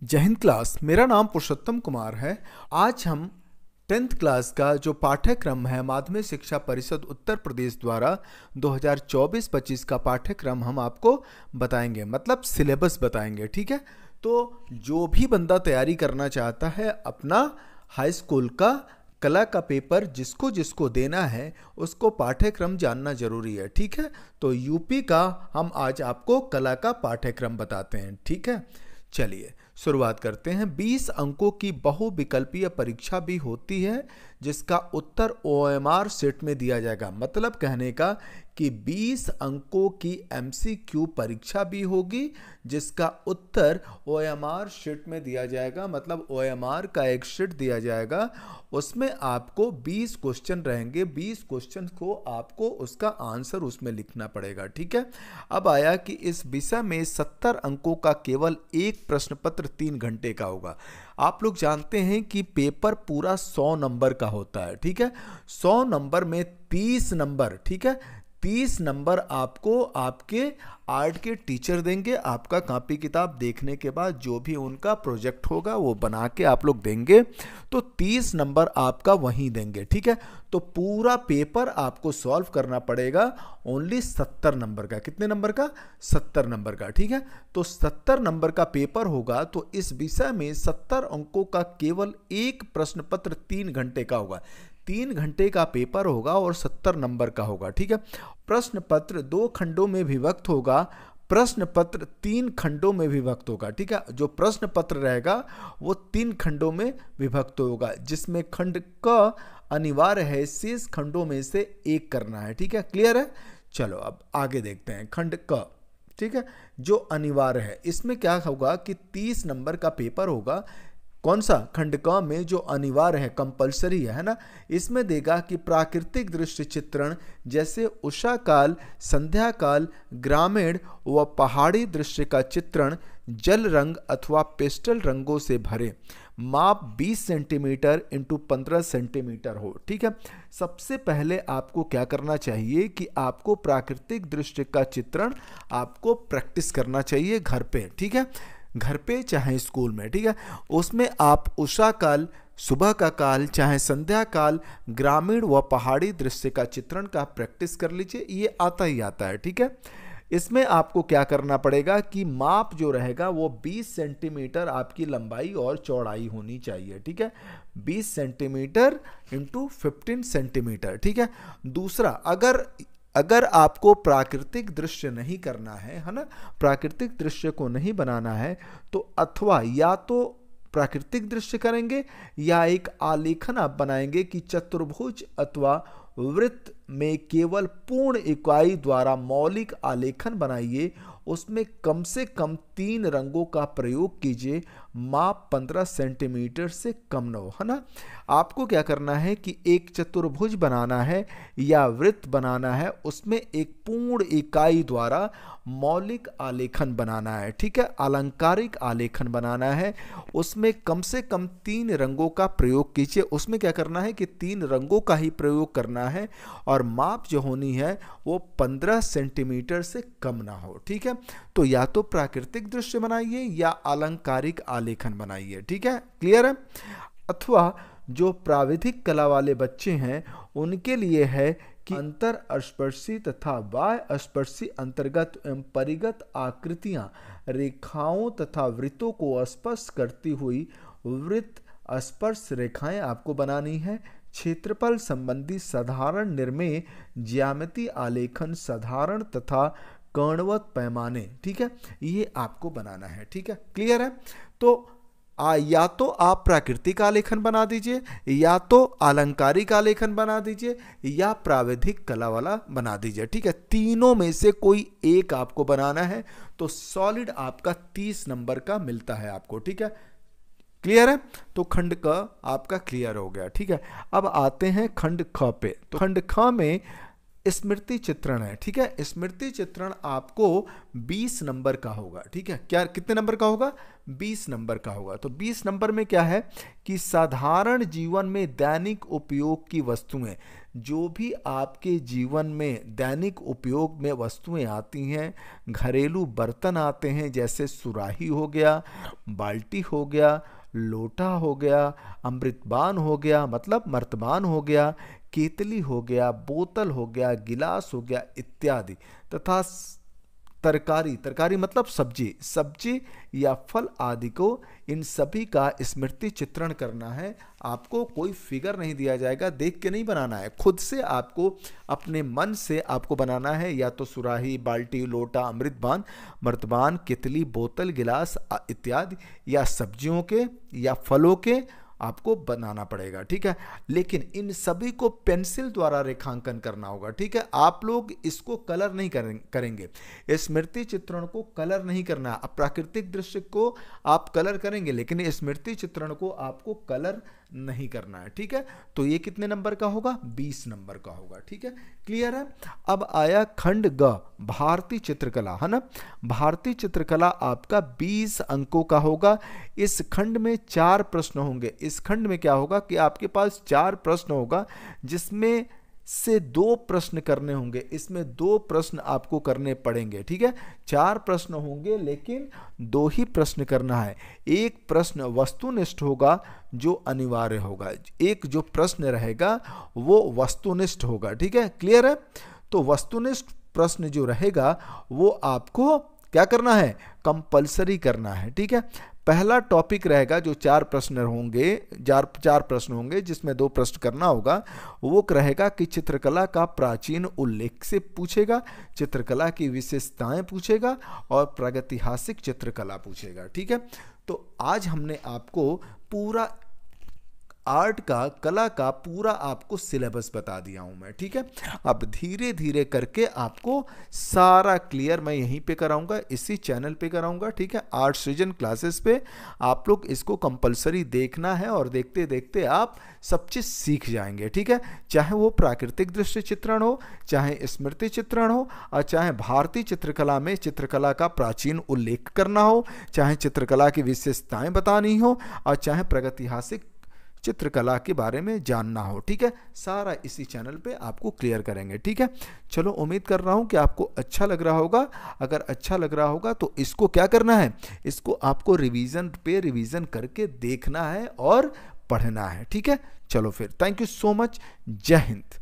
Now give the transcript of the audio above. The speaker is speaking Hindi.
जय हिंद क्लास। मेरा नाम पुरुषोत्तम कुमार है। आज हम 10th क्लास का जो पाठ्यक्रम है माध्यमिक शिक्षा परिषद उत्तर प्रदेश द्वारा 2024-25 का पाठ्यक्रम हम आपको बताएंगे, मतलब सिलेबस बताएंगे। ठीक है, तो जो भी बंदा तैयारी करना चाहता है अपना हाई स्कूल का कला का पेपर जिसको जिसको देना है उसको पाठ्यक्रम जानना जरूरी है। ठीक है, तो यूपी का हम आज आपको कला का पाठ्यक्रम बताते हैं। ठीक है, चलिए शुरुआत करते हैं। 20 अंकों की बहुविकल्पीय परीक्षा भी होती है जिसका उत्तर OMR सेट में दिया जाएगा। मतलब कहने का कि 20 अंकों की MCQ परीक्षा भी होगी जिसका उत्तर OMR शीट में दिया जाएगा। मतलब OMR का एक शीट दिया जाएगा, उसमें आपको 20 क्वेश्चन रहेंगे। 20 क्वेश्चन को आपको उसका आंसर उसमें लिखना पड़ेगा। ठीक है, अब आया कि इस विषय में 70 अंकों का केवल एक प्रश्न पत्र 3 घंटे का होगा। आप लोग जानते हैं कि पेपर पूरा 100 नंबर का होता है। ठीक है, 100 नंबर में 30 नंबर, ठीक है, 30 नंबर आपको आपके आर्ट के टीचर देंगे। आपका कॉपी किताब देखने के बाद जो भी उनका प्रोजेक्ट होगा वो बना के आप लोग देंगे, तो 30 नंबर आपका वहीं देंगे। ठीक है, तो पूरा पेपर आपको सॉल्व करना पड़ेगा ओनली 70 नंबर का। कितने नंबर का? 70 नंबर का। ठीक है, तो 70 नंबर का पेपर होगा, तो इस विषय में 70 अंकों का केवल एक प्रश्न पत्र 3 घंटे का होगा। 3 घंटे का पेपर होगा और 70 नंबर का होगा। ठीक है, प्रश्न पत्र 2 खंडों में विभक्त होगा, प्रश्न पत्र 3 खंडों में विभक्त होगा। ठीक है, जो प्रश्न पत्र रहेगा वो 3 खंडों में विभक्त होगा, जिसमें खंड क अनिवार्य है शेष खंडों में से एक करना है। ठीक है, क्लियर है? चलो अब आगे देखते हैं खंड क। ठीक है, जो अनिवार्य है इसमें क्या होगा कि 30 नंबर का पेपर होगा। कौन सा? खंड क में जो अनिवार्य है, कंपलसरी है ना, इसमें देगा कि प्राकृतिक दृश्य चित्रण जैसे उषा काल, संध्या काल, ग्रामीण व पहाड़ी दृश्य का चित्रण जल रंग अथवा पेस्टल रंगों से भरे, माप 20 सेंटीमीटर इंटू 15 सेंटीमीटर हो। ठीक है, सबसे पहले आपको क्या करना चाहिए कि आपको प्राकृतिक दृश्य का चित्रण आपको प्रैक्टिस करना चाहिए घर पे। ठीक है, घर पे चाहे स्कूल में। ठीक है, उसमें आप उषा काल, सुबह का काल, चाहे संध्या काल, ग्रामीण व पहाड़ी दृश्य का चित्रण का प्रैक्टिस कर लीजिए, ये आता ही आता है। ठीक है, इसमें आपको क्या करना पड़ेगा कि माप जो रहेगा वो 20 सेंटीमीटर आपकी लंबाई और चौड़ाई होनी चाहिए। ठीक है, 20 सेंटीमीटर इंटू 15 सेंटीमीटर। ठीक है, दूसरा, अगर आपको प्राकृतिक दृश्य नहीं करना है ना, प्राकृतिक दृश्य को नहीं बनाना है, तो अथवा या तो प्राकृतिक दृश्य करेंगे या एक आलेखन आप बनाएंगे कि चतुर्भुज अथवा वृत्त में केवल पूर्ण इकाई द्वारा मौलिक आलेखन बनाइए, उसमें कम से कम 3 रंगों का प्रयोग कीजिए, माप 15 सेंटीमीटर से कम न हो, है ना। आपको क्या करना है कि एक चतुर्भुज बनाना है या वृत्त बनाना है, उसमें एक पूर्ण इकाई द्वारा मौलिक आलेखन बनाना है। ठीक है, अलंकारिक आलेखन बनाना है, उसमें कम से कम 3 रंगों का प्रयोग कीजिए। उसमें क्या करना है कि 3 रंगों का ही प्रयोग करना है और माप जो होनी है वो 15 सेंटीमीटर से कम ना हो। ठीक है, तो या तो प्राकृतिक दृश्य बनाइए या अलंकारिक आलेखन बनाइए। ठीक है, क्लियर है? अथवा जो प्राविधिक कला वाले बच्चे हैं उनके लिए है कि अंतर स्पर्शी तथा बाह्य स्पर्शी अंतर्गत एवं परिगत आकृतियां, रेखाओं तथा वृत्तों को स्पर्श करती हुई वृत्त स्पर्श रेखाएं आपको बनानी है। क्षेत्रफल संबंधी साधारण निर्मेय ज्यामिति आलेखन साधारण तथा कर्णवत पैमाने, ठीक है, ये आपको बनाना है। ठीक है, क्लियर है? तो या तो आप प्राकृतिक आलेखन बना दीजिए, या तो अलंकारिक आलेखन बना दीजिए, या प्राविधिक कला वाला बना दीजिए। ठीक है, तीनों में से कोई एक आपको बनाना है, तो सॉलिड आपका 30 नंबर का मिलता है आपको। ठीक है, क्लियर है? तो खंड क आपका क्लियर हो गया। ठीक है, अब आते हैं खंड ख पे। तो खंड ख में स्मृति चित्रण है, ठीक है। स्मृति चित्रण आपको 20 नंबर का होगा, ठीक है। क्या कितने नंबर का होगा? 20 नंबर का होगा। तो 20 नंबर में क्या है कि साधारण जीवन में दैनिक उपयोग की वस्तुएं, जो भी आपके जीवन में दैनिक उपयोग में वस्तुएं आती हैं, घरेलू बर्तन आते हैं, जैसे सुराही हो गया, बाल्टी हो गया, लोटा हो गया, अमृतबान हो गया मतलब मर्तबान हो गया, केतली हो गया, बोतल हो गया, गिलास हो गया इत्यादि, तथा तरकारी, तरकारी मतलब सब्जी, सब्जी या फल आदि को, इन सभी का स्मृति चित्रण करना है। आपको कोई फिगर नहीं दिया जाएगा, देख के नहीं बनाना है, खुद से आपको अपने मन से आपको बनाना है। या तो सुराही, बाल्टी, लोटा, अमृतबान, मर्तबान, केतली, बोतल, गिलास इत्यादि, या सब्जियों के या फलों के आपको बनाना पड़ेगा, ठीक है। लेकिन इन सभी को पेंसिल द्वारा रेखांकन करना होगा, ठीक है। आप लोग इसको कलर नहीं करेंगे, स्मृति चित्रण को कलर नहीं करना। अब प्राकृतिक दृश्य को आप कलर करेंगे, लेकिन स्मृति चित्रण को आपको कलर नहीं करना है, ठीक है। तो ये कितने नंबर का होगा? 20 नंबर का होगा, ठीक है। क्लियर है? अब आया खंड ग, भारतीय चित्रकला, है ना। भारतीय चित्रकला आपका 20 अंकों का होगा। इस खंड में 4 प्रश्न होंगे। इस खंड में क्या होगा कि आपके पास 4 प्रश्न होगा, जिसमें से 2 प्रश्न करने होंगे। इसमें 2 प्रश्न आपको करने पड़ेंगे, ठीक है। 4 प्रश्न होंगे, लेकिन 2 ही प्रश्न करना है। एक प्रश्न वस्तुनिष्ठ होगा जो अनिवार्य होगा, एक जो प्रश्न रहेगा वो वस्तुनिष्ठ होगा, ठीक है। क्लियर है? तो वस्तुनिष्ठ प्रश्न जो रहेगा वो आपको क्या करना है? कंपलसरी करना है, ठीक है। पहला टॉपिक रहेगा जो 4 प्रश्न होंगे, 4 प्रश्न होंगे, जिसमें 2 प्रश्न करना होगा। वो रहेगा कि चित्रकला का प्राचीन उल्लेख से पूछेगा, चित्रकला की विशेषताएं पूछेगा और प्रागैतिहासिक चित्रकला पूछेगा, ठीक है। तो आज हमने आपको पूरा आर्ट का, कला का पूरा आपको सिलेबस बता दिया हूं मैं, ठीक है। अब धीरे धीरे करके आपको सारा क्लियर मैं यहीं पे कराऊंगा, इसी चैनल पे कराऊंगा, ठीक है। आर्ट सृजन क्लासेस पे आप लोग इसको कंपलसरी देखना है, और देखते देखते आप सब चीज़ सीख जाएंगे, ठीक है। चाहे वो प्राकृतिक दृश्य चित्रण हो, चाहे स्मृति चित्रण हो, और चाहे भारतीय चित्रकला में चित्रकला का प्राचीन उल्लेख करना हो, चाहे चित्रकला की विशेषताएं बतानी हो, और चाहे प्रागैतिहासिक चित्रकला के बारे में जानना हो, ठीक है। सारा इसी चैनल पे आपको क्लियर करेंगे, ठीक है। चलो, उम्मीद कर रहा हूँ कि आपको अच्छा लग रहा होगा। अगर अच्छा लग रहा होगा तो इसको क्या करना है? इसको आपको रिवीजन करके देखना है और पढ़ना है, ठीक है। चलो फिर, थैंक यू सो मच। जय हिंद।